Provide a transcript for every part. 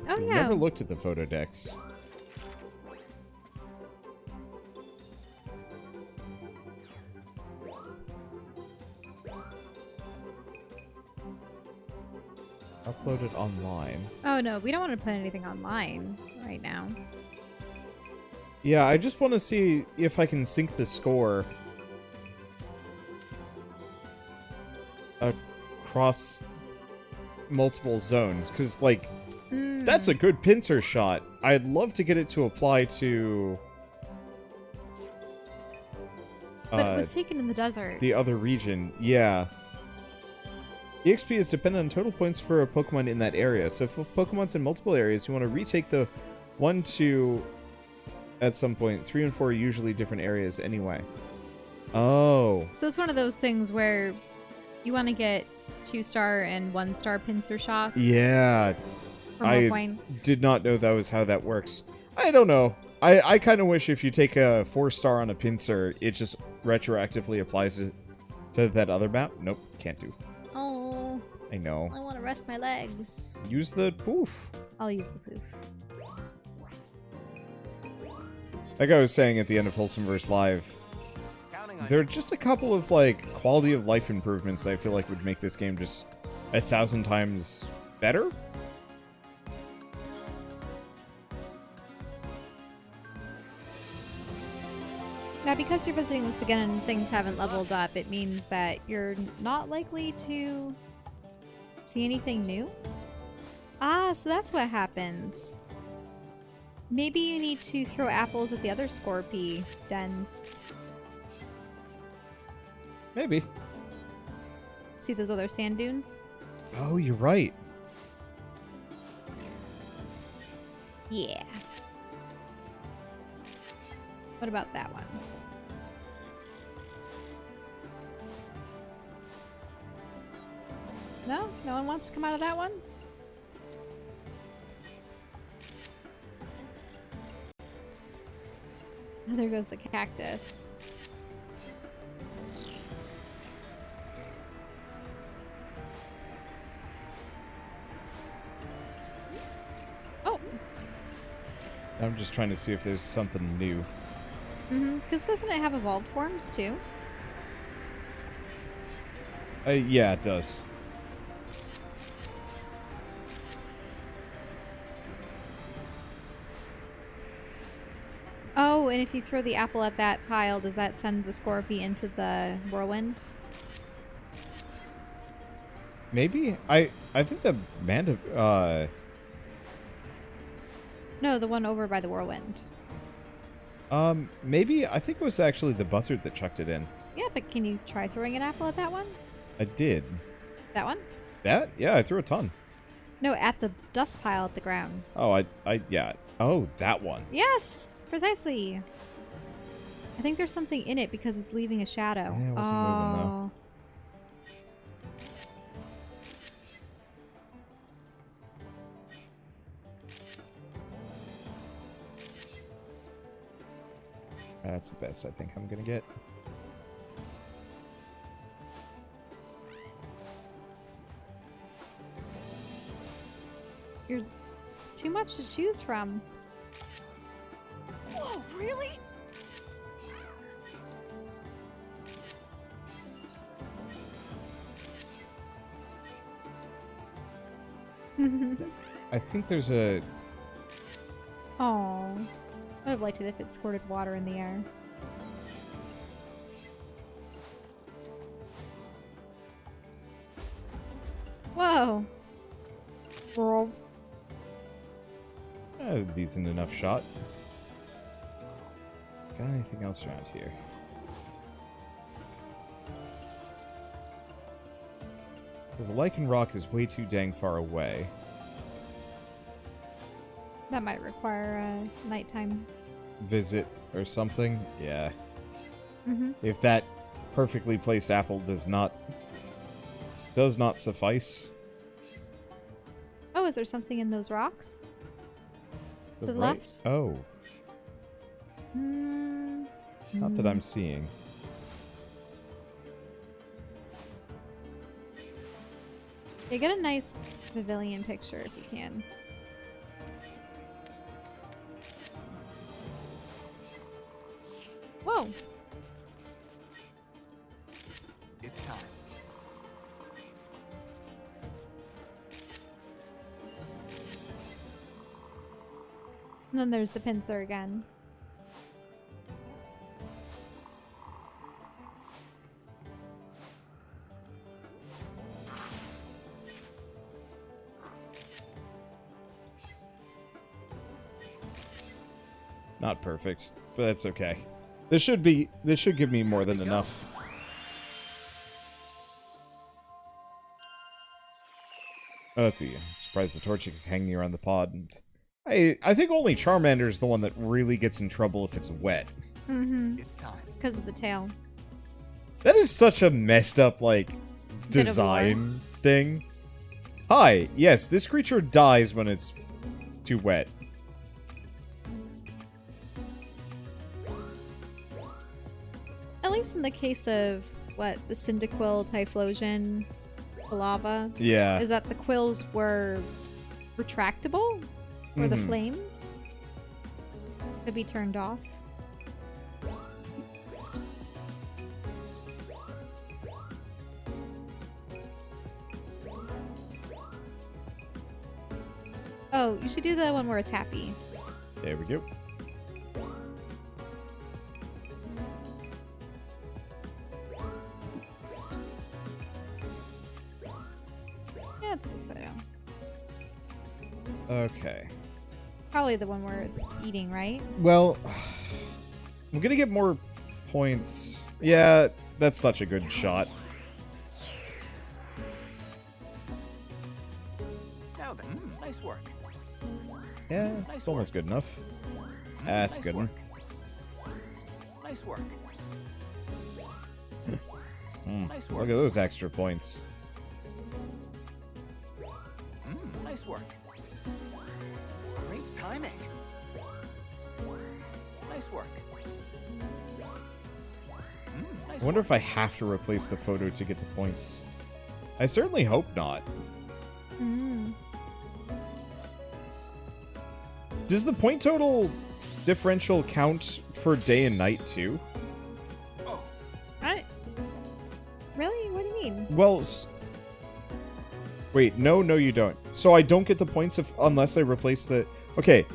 Oh, I've yeah. never looked at the Photodex. Upload it online. Oh, no. We don't want to put anything online right now. Yeah, I just want to see if I can sync the score across multiple zones. Because, like, that's a good pincer shot. I'd love to get it to apply to... But it was taken in the desert. the other region. Yeah. EXP is dependent on total points for a Pokemon in that area. So if a Pokemon's in multiple areas, you want to retake the 1, 2 at some point. 3 and 4 are usually different areas anyway. Oh. So it's one of those things where you want to get 2-star and 1-star pincer shots. Yeah. For more points. Did not know that was how that works. I don't know. I kind of wish if you take a 4-star on a pincer, it just retroactively applies it to that other map. Nope, can't do. Oh. I know. I want to rest my legs. Use the poof. I'll use the poof. Like I was saying at the end of Wholesomeverse Live, there are just a couple of, like, quality of life improvements that I feel like would make this game just 1,000 times better. Now, because you're visiting this again and things haven't leveled up, it means that you're not likely to see anything new? Ah, so that's what happens. Maybe you need to throw apples at the other Scorpy dens. Maybe. See those other sand dunes? Oh, you're right. Yeah. What about that one? No? No one wants to come out of that one? Oh, there goes the cactus. Oh! I'm just trying to see if there's something new. Because doesn't it have evolved forms too? Yeah, it does. Oh, and if you throw the apple at that pile, does that send the Scorpy into the whirlwind? Maybe? I think the No, the one over by the whirlwind. maybe? I think it was actually the buzzard that chucked it in. Yeah, but can you try throwing an apple at that one? I did. That one? That? Yeah, I threw a ton. No, at the dust pile at the ground. Oh, yeah. Oh, that one. Yes, precisely. I think there's something in it because it's leaving a shadow. Yeah, it wasn't moving, though. That's the best I think I'm gonna get. You're too much to choose from. Whoa, really? I think there's a... Oh, I would have liked it if it squirted water in the air. Whoa. Bro. a decent enough shot. Got anything else around here? Because the Lichen Rock is way too dang far away. That might require a nighttime Visit or something? Yeah. Mm-hmm. If that perfectly placed apple does not suffice. Oh, is there something in those rocks? To the right- left? Oh, Mm. not that I'm seeing. Yeah, get a nice pavilion picture if you can. Whoa. It's time. And then there's the pincer again. Not perfect, but that's okay. This should give me more than enough. Oh, let's see. I'm surprised the Torchic is hanging around the pod. And I think only Charmander is the one that really gets in trouble if it's wet. Mm-hmm. It's time. Because of the tail. That is such a messed up, like, Bit of design thing. Hi, yes, this creature dies when it's too wet. At least in the case of, what, the Cyndaquil, Typhlosion, lava. Yeah. Is that the quills were retractable? Or the Mhm. flames could be turned off? Oh, you should do the one where it's happy. There we go. Yeah, it's a good photo. Okay. Probably the one where it's eating, right? Well, I'm gonna get more points. Yeah, that's such a good shot. Now then, nice work. Yeah, it's almost good enough. That's Nice good. work. Nice work. Nice work. Look at those extra points. Nice work. Great timing. Nice work. Nice I wonder work. if I have to replace the photo to get the points. I certainly hope not. Mm. Does the point total differential count for day and night too? Oh, Really? What do you mean? Well, wait, no, you don't. So I don't get the points unless I replace the... Okay.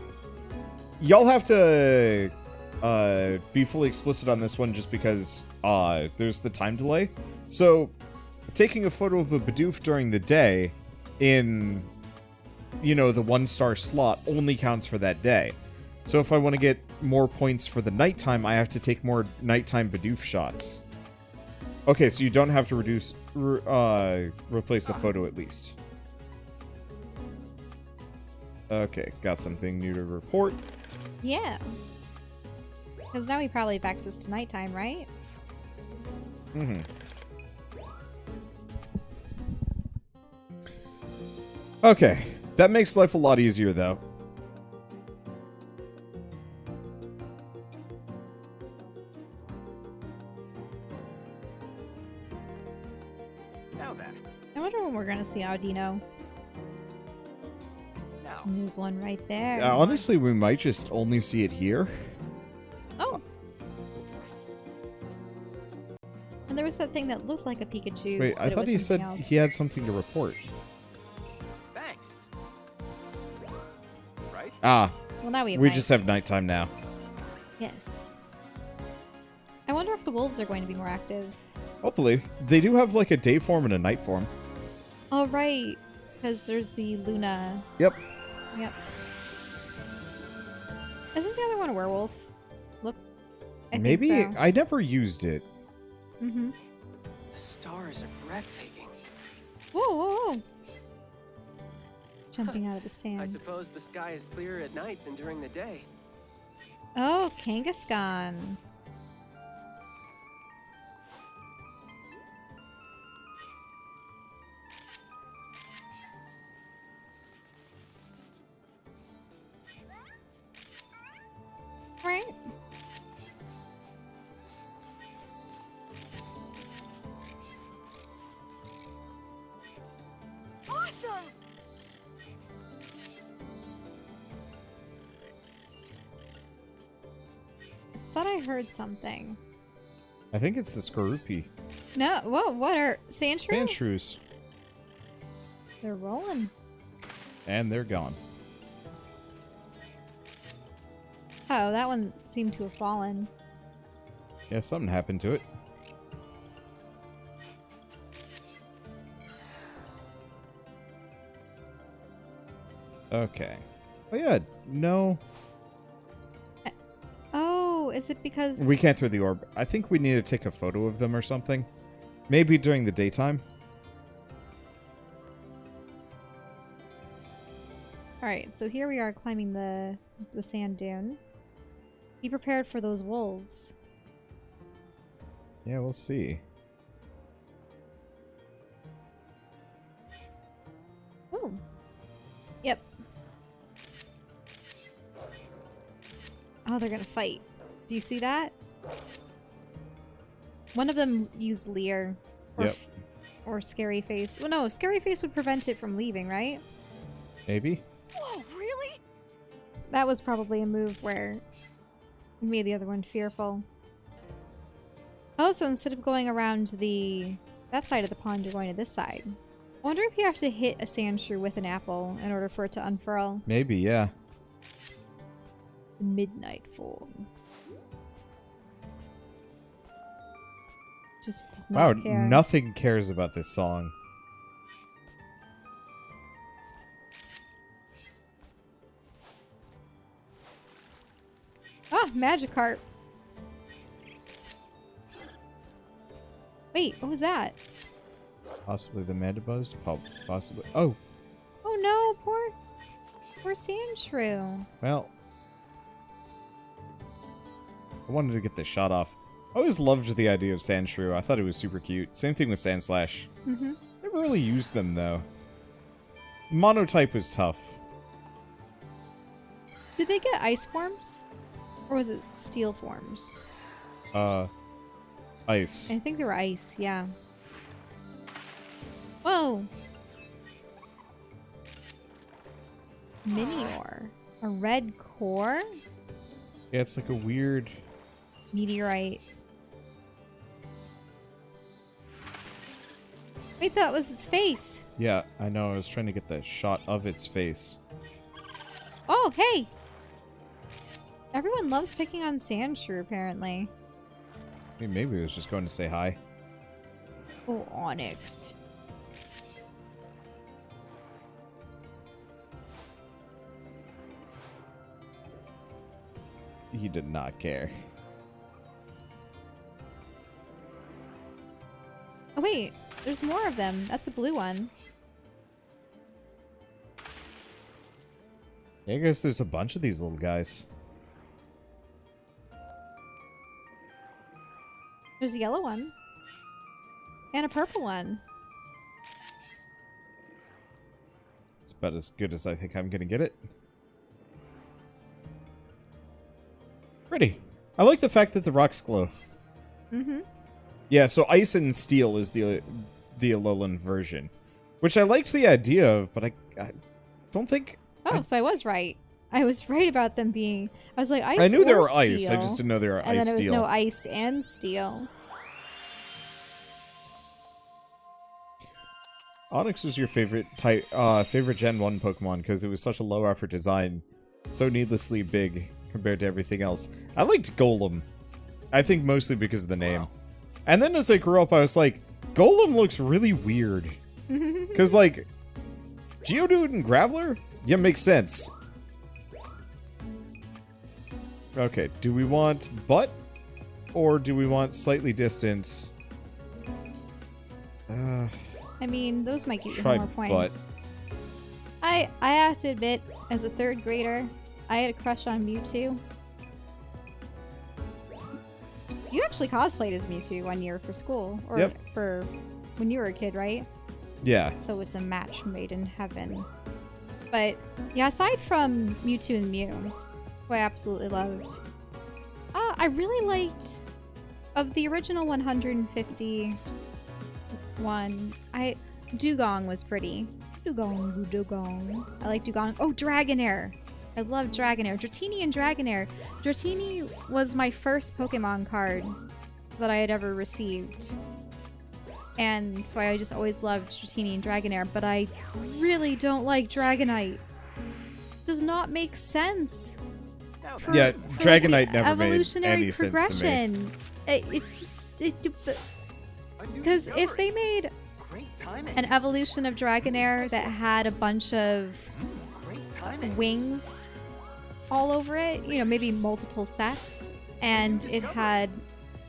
Y'all have to be fully explicit on this one just because there's the time delay. So, taking a photo of a Bidoof during the day in, you know, the 1-star slot only counts for that day. So if I want to get more points for the nighttime, I have to take more nighttime Bidoof shots. Okay, so you don't have to replace the photo at least. Okay, got something new to report. Yeah. Because now we probably have access to nighttime, right? Mm-hmm. Okay, that makes life a lot easier, though. now then. I wonder when we're going to see Audino. Now. And there's one right there. Honestly, we might just only see it here. Oh! And there was that thing that looked like a Pikachu. Wait, but I it thought was he said something else. he had something to report. Thanks. Right? Ah, Well, now we have we night. just have nighttime now. Yes. I wonder if the wolves are going to be more active. Hopefully. They do have, like, a day form and a night form. Oh, right. Because there's the Luna. Yep. Yep. Isn't the other one a werewolf? Look. I Maybe. think so. I never used it. Mm-hmm. The stars are breathtaking. Whoa, whoa, whoa. Jumping out of the I sand. suppose the sky is clearer at night than during the day. Oh, Kangaskhan. Right. Awesome! thought I heard something. I think it's the Skorupi. No, whoa, what are sandshrew? Sandshrews. They're rolling. And they're gone. Oh, that one seemed to have fallen. Yeah, something happened to it. Okay. Oh yeah, no. Oh, is it because... We can't throw the orb. I think we need to take a photo of them or something. Maybe during the daytime. Alright, so here we are climbing the sand dune. Be prepared for those wolves. Yeah, we'll see. Oh. Yep. Oh, they're gonna fight. Do you see that? One of them used Leer. Or, Yep. Or Scary Face. Well, no, Scary Face would prevent it from leaving, right? Maybe? Whoa, really? That was probably a move where it made the other one fearful. Oh, so instead of going around that side of the pond, you're going to this side. I wonder if you have to hit a sandshrew with an apple in order for it to unfurl. Maybe, yeah. The midnight form. Just does Wow, not care. nothing cares about this song. Ah, Magikarp. Wait, what was that? Possibly the Mandibuzz? Possibly. Oh, Oh no, poor Sandshrew. well. I wanted to get this shot off. I always loved the idea of Sandshrew. I thought it was super cute. Same thing with Sandslash. Mm-hmm. Never really used them, though. Monotype was tough. Did they get ice forms? Or was it steel forms? Ice. I think they were ice, yeah. Whoa! Minior. A red core? Yeah, it's like a weird... Meteorite. Wait, that was its face. Yeah, I know. I was trying to get the shot of its face. Oh, hey! Everyone loves picking on Sandshrew, apparently. I mean, maybe it was just going to say hi. Oh, Onyx. He did not care. Oh, wait. There's more of them. That's a blue one. Yeah, I guess there's a bunch of these little guys. There's a yellow one. And a purple one. It's about as good as I think I'm gonna get it. Pretty. I like the fact that the rocks glow. Mm-hmm. Yeah, so ice and steel is the Alolan version. Which I liked the idea of, but I don't think... Oh, so I was right. I was right about them being... I was like, ice I knew they or were ice, I steel. just didn't know they were And ice then it was steel. no ice and steel. Onyx was your favorite favorite Gen 1 Pokemon because it was such a low effort design. So needlessly big compared to everything else. I liked Golem. I think mostly because of the name. Wow. And then as I grew up, I was like, Golem looks really weird. Because, like, Geodude and Graveler? Yeah, makes sense. Okay, do we want butt? Or do we want slightly distant? I mean, those might get you Try more points. I have to admit, as a third grader, I had a crush on Mewtwo. You actually cosplayed as Mewtwo one year for school. Or Yep. for when you were a kid, right? Yeah. So it's a match made in heaven. But, yeah, aside from Mewtwo and Mew, who I absolutely loved, I really liked, of the original 150 one, Dugong was pretty. Dugong. I like Dugong. Oh, Dragonair! I love Dragonair. Dratini and Dragonair. Dratini was my first Pokemon card that I had ever received. And so I just always loved Dratini and Dragonair, but I really don't like Dragonite. Does not make sense. Now For, Yeah, for, Dragonite like, never made evolutionary any sense to me. progression. Because if they made great timing. an evolution of Dragonair that had a bunch of Great timing. wings all over it, you know, maybe multiple sets, and it had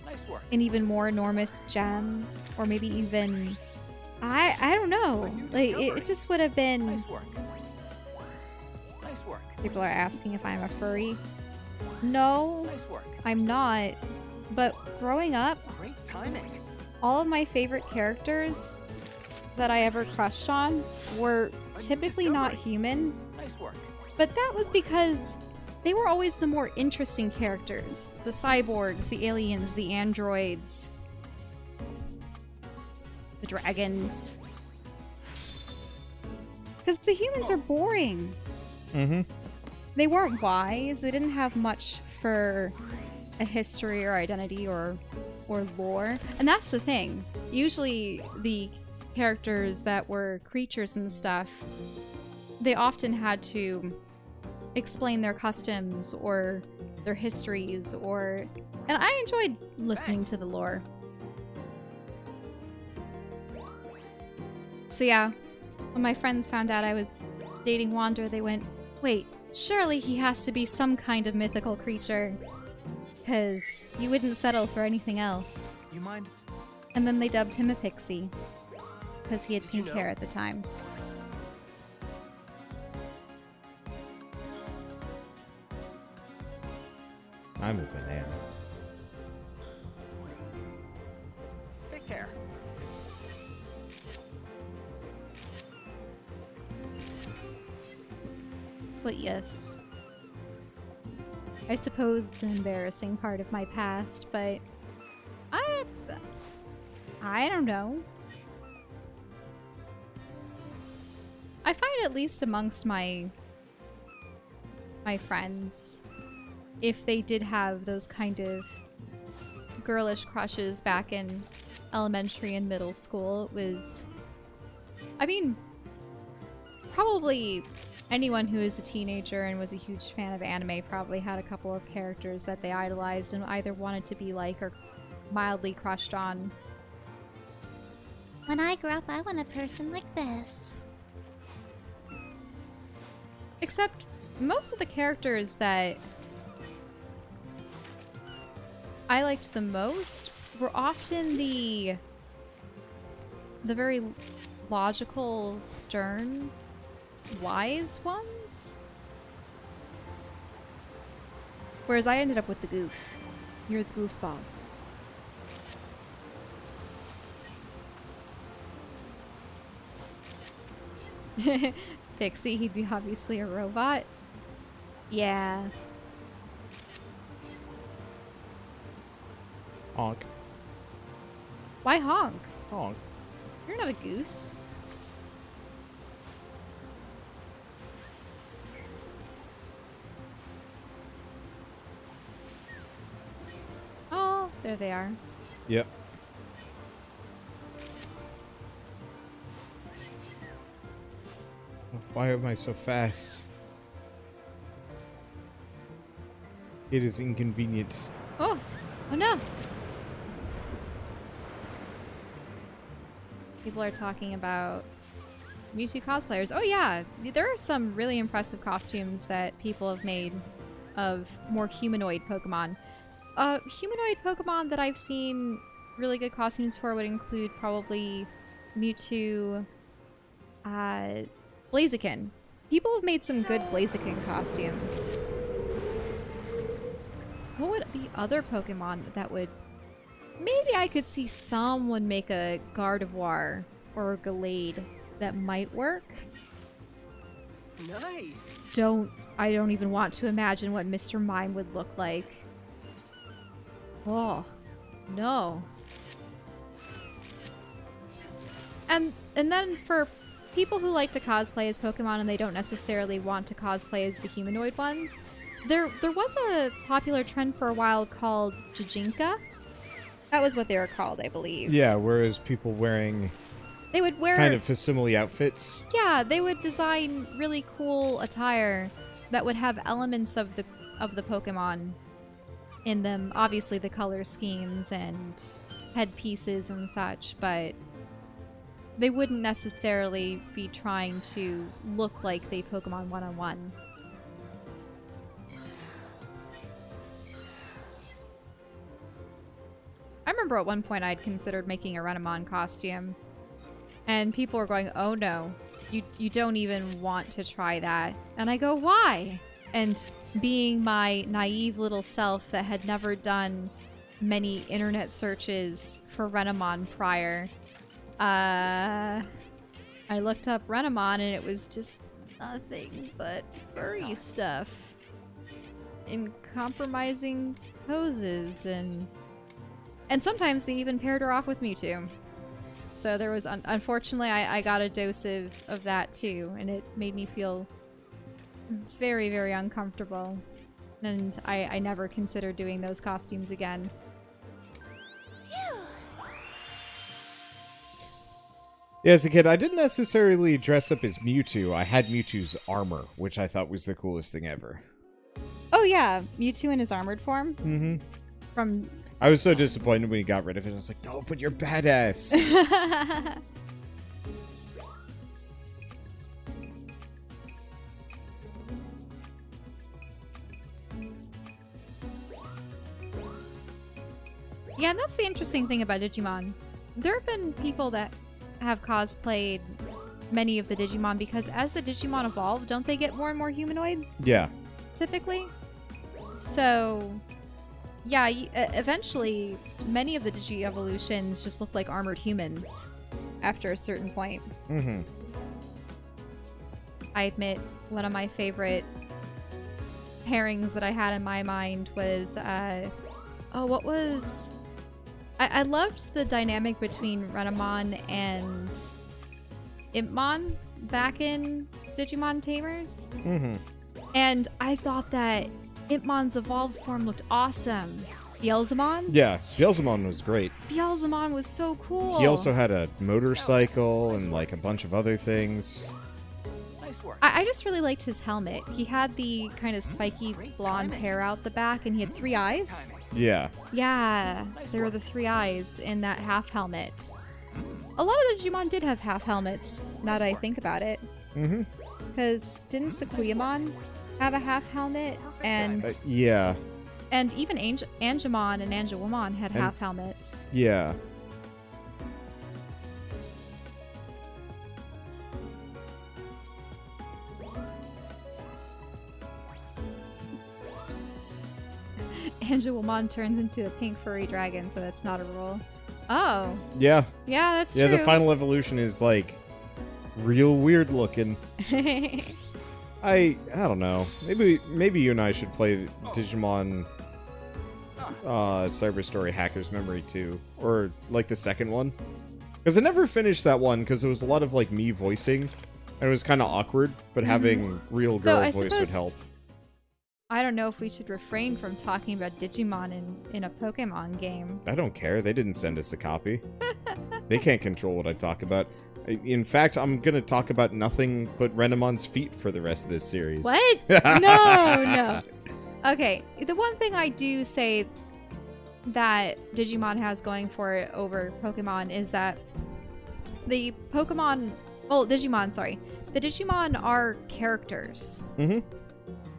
Nice work. an even more enormous gem, or maybe even I don't know, like it just would have been. Nice work. Nice work. People are asking if I'm a furry. No, Nice work. I'm not. But growing up, Great timing. all of my favorite characters that I ever crushed on were typically not human, Nice work. but that was because they were always the more interesting characters. The cyborgs, the aliens, the androids, the dragons. Because the humans are boring. Mm-hmm. They weren't wise. They didn't have much for a history or identity or lore. And that's the thing. Usually the characters that were creatures and stuff, they often had to explain their customs or their histories and I enjoyed listening to the lore. So yeah, when my friends found out I was dating Wander, they went, wait, surely he has to be some kind of mythical creature, because you wouldn't settle for anything else. You mind? And then they dubbed him a pixie, because he had Did you pink know? hair at the time. I'm a banana. Take care. But yes, I suppose it's an embarrassing part of my past, but I don't know. I find at least amongst my friends, if they did have those kind of girlish crushes back in elementary and middle school, it was, I mean, probably anyone who is a teenager and was a huge fan of anime probably had a couple of characters that they idolized and either wanted to be like or mildly crushed on. When I grow up, I want a person like this. Except most of the characters that I liked the most were often the very logical, stern, wise ones. Whereas I ended up with the goof. You're the goofball. Pixie, he'd be obviously a robot. Yeah. Honk. Why honk? Honk. You're not a goose. Oh, there they are. Yep. Why am I so fast? It is inconvenient. Oh! Oh no! People are talking about Mewtwo cosplayers. Oh yeah! There are some really impressive costumes that people have made of more humanoid Pokemon. Humanoid Pokemon that I've seen really good costumes for would include probably Mewtwo, Blaziken. People have made some good Blaziken costumes. What would be other Pokemon that would... Maybe I could see someone make a Gardevoir or a Gallade that might work. Nice. I don't even want to imagine what Mr. Mime would look like. Oh, no. And then for people who like to cosplay as Pokemon and they don't necessarily want to cosplay as the humanoid ones, there was a popular trend for a while called Jijinka. That was what they were called, I believe. Yeah, whereas people wearing They would wear kind of facsimile outfits. Yeah, they would design really cool attire that would have elements of the Pokemon in them. Obviously the color schemes and headpieces and such, but they wouldn't necessarily be trying to look like they Pokemon one-on-one. I remember at one point I'd considered making a Renamon costume, and people were going, "Oh no, you don't even want to try that." And I go, "Why?" And being my naive little self that had never done many internet searches for Renamon prior, I looked up Renamon and it was just nothing but furry stuff in compromising poses, and sometimes they even paired her off with Mewtwo. So there was, unfortunately, I got a dose of that too, and it made me feel very, very uncomfortable. And I never considered doing those costumes again. Yeah, as a kid, I didn't necessarily dress up as Mewtwo. I had Mewtwo's armor, which I thought was the coolest thing ever. Oh yeah, Mewtwo in his armored form? Mm-hmm. From... I was so disappointed when he got rid of it. I was like, no, but you're badass. Yeah, and that's the interesting thing about Digimon. There have been people that have cosplayed many of the Digimon because as the Digimon evolve, don't they get more and more humanoid? Yeah. Typically. So, yeah, eventually, many of the Digi-evolutions just look like armored humans after a certain point. Mm-hmm. I admit, one of my favorite pairings that I had in my mind was, what was... I loved the dynamic between Renamon and Impmon back in Digimon Tamers. Mm-hmm. And I thought that Impmon's evolved form looked awesome. Beelzemon? Yeah, Beelzemon was great. Beelzemon was so cool. He also had a motorcycle and like a bunch of other things. Nice work. I just really liked his helmet. He had the kind of spiky blonde hair out the back, and he had 3 eyes. Yeah. Yeah, there were the 3 eyes in that half helmet. A lot of the Digimon did have half helmets, now that I think about it. Mm-hmm. Because didn't Sakuyamon have a half helmet? And Yeah. and even Angemon and Angewomon had half helmets. Yeah. Angewomon turns into a pink furry dragon, so that's not a rule. Oh. Yeah. Yeah, that's Yeah, true. the final evolution is like real weird looking. I don't know. Maybe you and I should play Digimon Cyber Story Hacker's Memory 2, or like the second one, because I never finished that one because it was a lot of like me voicing and it was kind of awkward, but having real girl I voice would suppose- help. I don't know if we should refrain from talking about Digimon in a Pokemon game. I don't care. They didn't send us a copy. They can't control what I talk about. In fact, I'm gonna talk about nothing but Renamon's feet for the rest of this series. What? No. Okay, the one thing I do say that Digimon has going for it over Pokemon is that the Digimon are characters. Mm-hmm.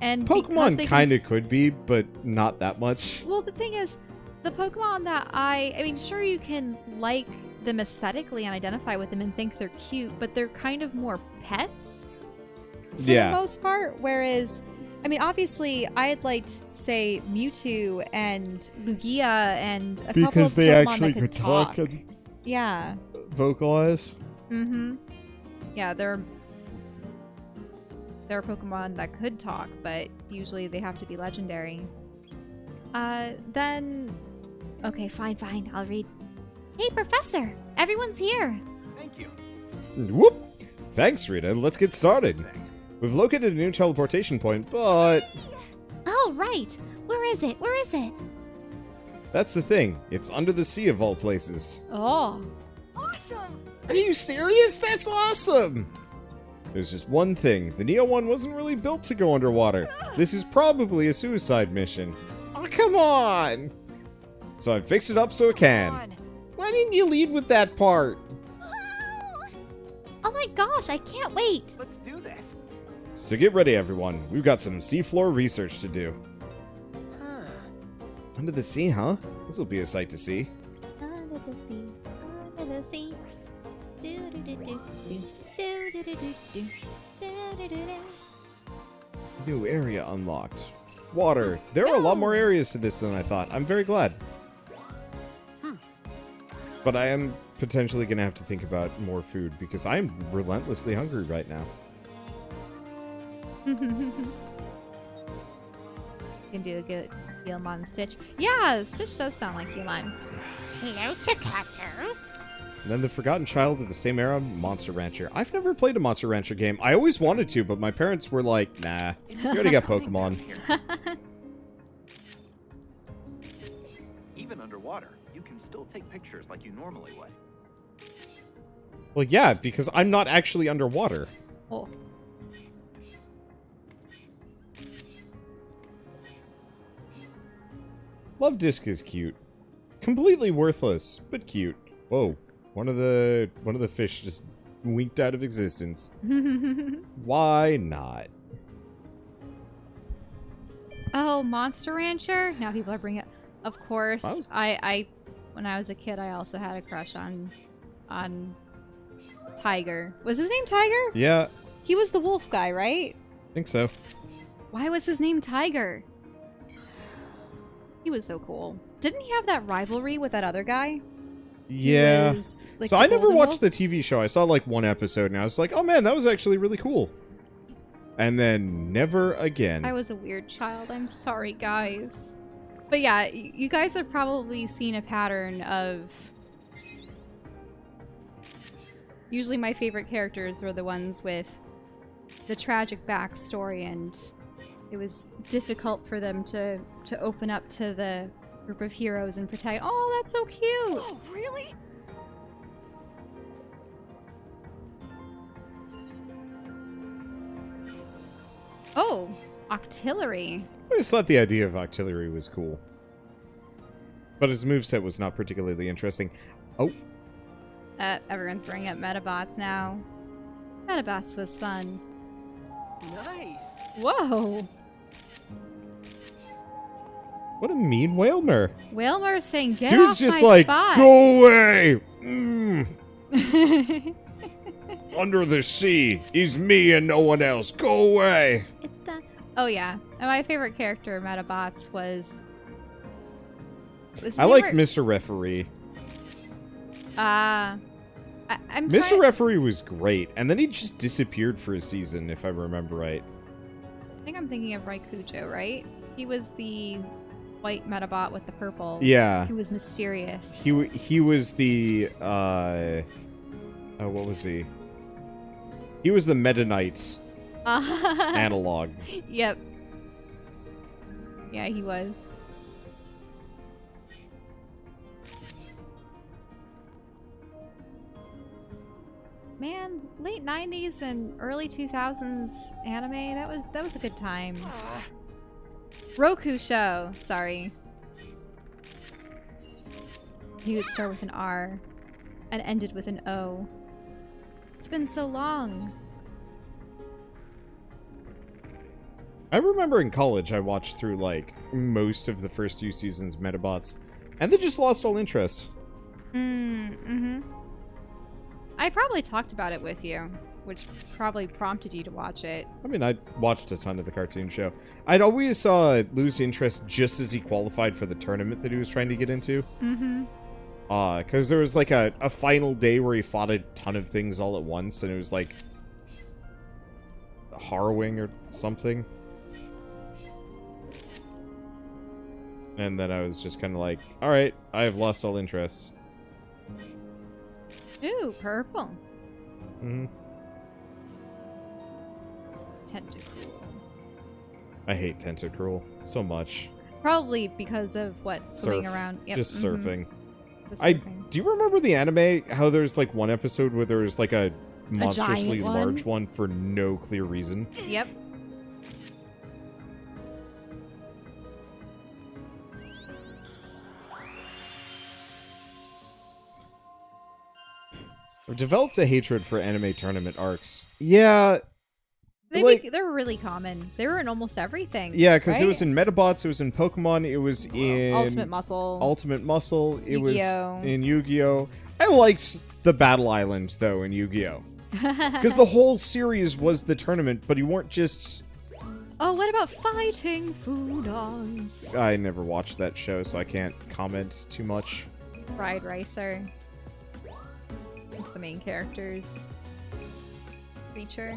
And because Pokemon they kind can of could be, but not that much. Well, the thing is, the Pokemon that I mean, sure, you can like them aesthetically and identify with them and think they're cute, but they're kind of more pets for the most part. Whereas, I mean, obviously, I'd like to say Mewtwo and Lugia and a couple of Pokemon that could talk. and Yeah. vocalize. Mm-hmm. Yeah, there are Pokemon that could talk, but usually they have to be legendary. Then... Okay, fine, I'll read. Hey, Professor! Everyone's here! Thank you. Whoop! Thanks, Rita. Let's get started. We've located a new teleportation point, but... Oh, right. Where is it? Where is it? That's the thing. It's under the sea of all places. Oh. Awesome. Are you serious? That's awesome! There's just one thing. The Neo one wasn't really built to go underwater. This is probably a suicide mission. Oh, come on! So I fixed it up so it can. Why didn't you lead with that part? Oh my gosh, I can't wait. Let's do this. So get ready, everyone. We've got some seafloor research to do. Huh. Under the sea, huh? This will be a sight to see. Under the sea, under the sea. Do do do do do do do do do do do do do. New area unlocked. Water. There are a lot more areas to this than I thought. I'm very glad. But I am potentially going to have to think about more food because I'm relentlessly hungry right now. You can do a good Gilmon Stitch. Yeah, Stitch does sound like Gilmon. Hello, Takato. And then the Forgotten Child of the same era, Monster Rancher. I've never played a Monster Rancher game. I always wanted to, but my parents were like, nah, you already got Pokemon. Even underwater, you can still take pictures like you normally would. Well, yeah, because I'm not actually underwater. Oh. Love Disc is cute. Completely worthless, but cute. Whoa. One of the fish just winked out of existence. Why not? Oh, Monster Rancher? Now people are bringing it. Of course, I when I was a kid, I also had a crush on Tiger. Was his name Tiger? Yeah, He was the wolf guy, right? I think so. Why was his name Tiger? He was so cool. Didn't he have that rivalry with that other guy? Yeah. Was, like, So the I never golden watched wolf? the TV show. I saw like one episode and I was like, oh man, that was actually really cool. And then never again. I was a weird child. I'm sorry, guys. But yeah, you guys have probably seen a pattern of... Usually my favorite characters were the ones with the tragic backstory, and it was difficult for them to open up to the group of heroes and protect. Oh, that's so cute! Oh, really? Oh, Octillery. I always thought the idea of Octillery was cool. But his moveset was not particularly interesting. Oh, Everyone's bringing up Metabots now. Metabots was fun. Nice. Whoa! what a mean Whalmer. Whalmer's saying, get Dude's off just my like, spot! go away! Under the sea is me and no one else. Go away! It's done. Oh yeah, and my favorite character in Metabots was I like Mr. Referee. I'm Mr. trying- Referee was great, and then he just disappeared for a season, if I remember right. I think I'm thinking of Raikujo, right? He was the white Metabot with the purple. Yeah. He was mysterious. He was the, oh, what was he? He was the Meta Knight analog. Yep. Yeah, he was. Man, late 90s and early 2000s anime, that was a good time. Roku show, sorry. Knew it'd start with an R and ended with an O. It's been so long. I remember in college I watched through, like, most of the first few seasons of Metabots, and they just lost all interest. Mm-hmm. I probably talked about it with you, which probably prompted you to watch it. I mean, I watched a ton of the cartoon show. I'd always lose interest just as he qualified for the tournament that he was trying to get into. Mm-hmm. Because there was, like, a final day where he fought a ton of things all at once, and it was, like, harrowing or something. And then I was just kind of like, alright, I have lost all interest. Ooh, purple. Mm-hmm. Tentacool. I hate Tentacruel so much. Probably because of what swimming Surf. around. Yep, Just surfing. just I surfing. do you remember the anime? How there's like one episode where there's like a monstrously giant one? large one for no clear reason. Yep. I've developed a hatred for anime tournament arcs. Yeah, They're really common. They were in almost everything. yeah, because it right? was in Metabots, it was in Pokemon, it was in Ultimate Muscle. Ultimate Muscle, it Yu-Gi-Oh. was in Yu-Gi-Oh. I liked the Battle Island though in Yu-Gi-Oh, because the whole series was the tournament, but you weren't just. Oh, what about fighting Foodons? I never watched that show, so I can't comment too much. Fried Ricer is the main character's creature.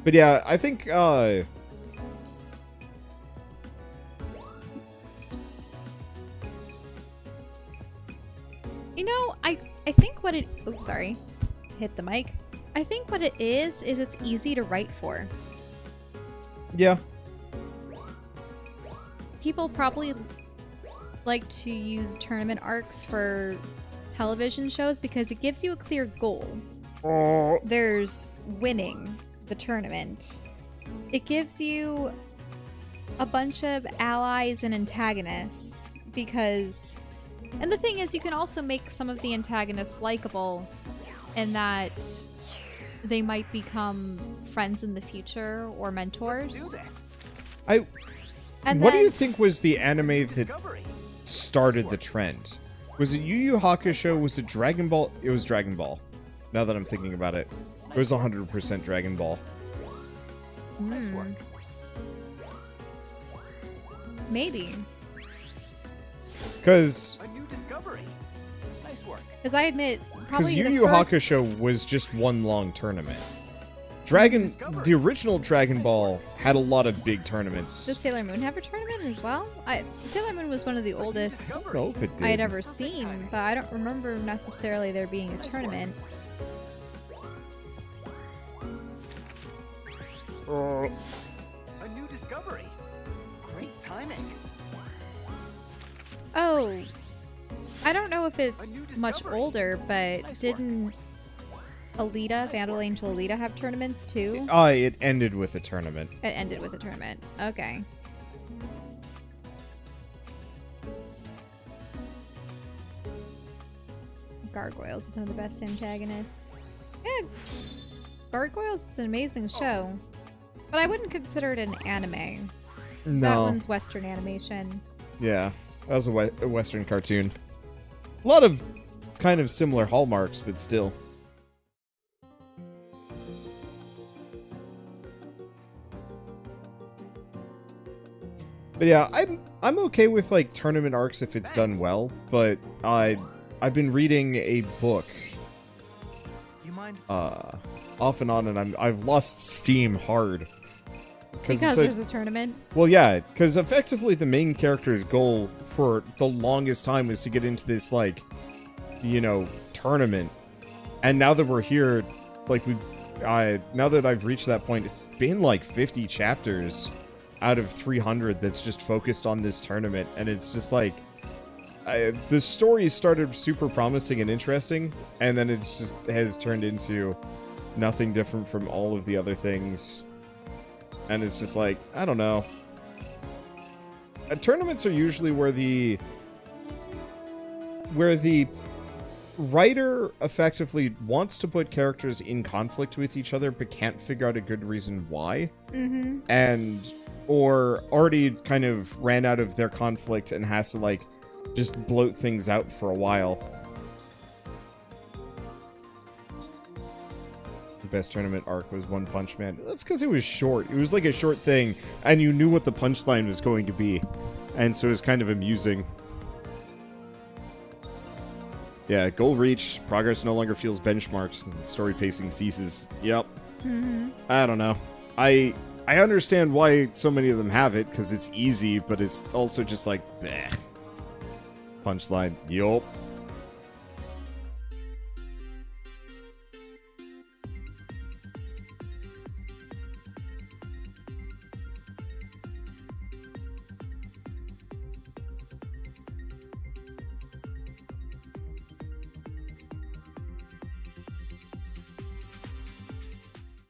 But yeah, I think You know, I think what it... Oops, sorry. Hit the mic. I think what it is it's easy to write for. yeah. People probably like to use tournament arcs for television shows because it gives you a clear goal. There's winning the tournament. It gives you a bunch of allies and antagonists because... And the thing is, you can also make some of the antagonists likable in that they might become friends in the future or mentors. Let's do this. And What do then- you think was the anime that Discovery. started the trend? Was it Yu Yu Hakusho? Was it Dragon Ball? It was Dragon Ball. Now that I'm thinking about it. It was 100% Dragon Ball. Nice work. Maybe. Because A new discovery. Nice work. Because I admit, probably Yu the Yu first... Hakusho was just one long tournament. The original Dragon Ball had a lot of big tournaments. Does Sailor Moon have a tournament as well? Sailor Moon was one of the oldest I don't know if it did. I had ever seen, but I don't remember necessarily there being a tournament. A new discovery. Great timing. Oh, I don't know if it's A new much discovery. older, but Nice work. didn't Alita, Vandal Angel Alita, have tournaments too? It ended with a tournament. It ended with a tournament. Okay. Gargoyles is one of the best antagonists. Yeah, Gargoyles is an amazing show, but I wouldn't consider it an anime. No. That one's Western animation. Yeah, that was a Western cartoon. A lot of kind of similar hallmarks, but still. But yeah, I'm okay with like tournament arcs if it's done well, but I've been reading a book You mind? off and on, and I've lost steam hard. Because it's there's a tournament. Well, yeah, because effectively the main character's goal for the longest time was to get into this, like, you know, tournament. And now that we're here, like, now that I've reached that point, it's been like 50 chapters out of 300 that's just focused on this tournament. And it's just like, the story started super promising and interesting, and then it just has turned into nothing different from all of the other things. And it's just like, I don't know. Tournaments are usually where the writer effectively wants to put characters in conflict with each other but can't figure out a good reason why. Mm-hmm. Or already kind of ran out of their conflict and has to like just bloat things out for a while. Best tournament arc was One Punch Man. That's because it was short. It was like a short thing, and you knew what the punchline was going to be, and so it was kind of amusing. Yeah, goal reach. Progress no longer feels benchmarks. And story pacing ceases. Yep. Mm-hmm. I don't know. I understand why so many of them have it, because it's easy, but it's also just like, bleh. Punchline. Yup.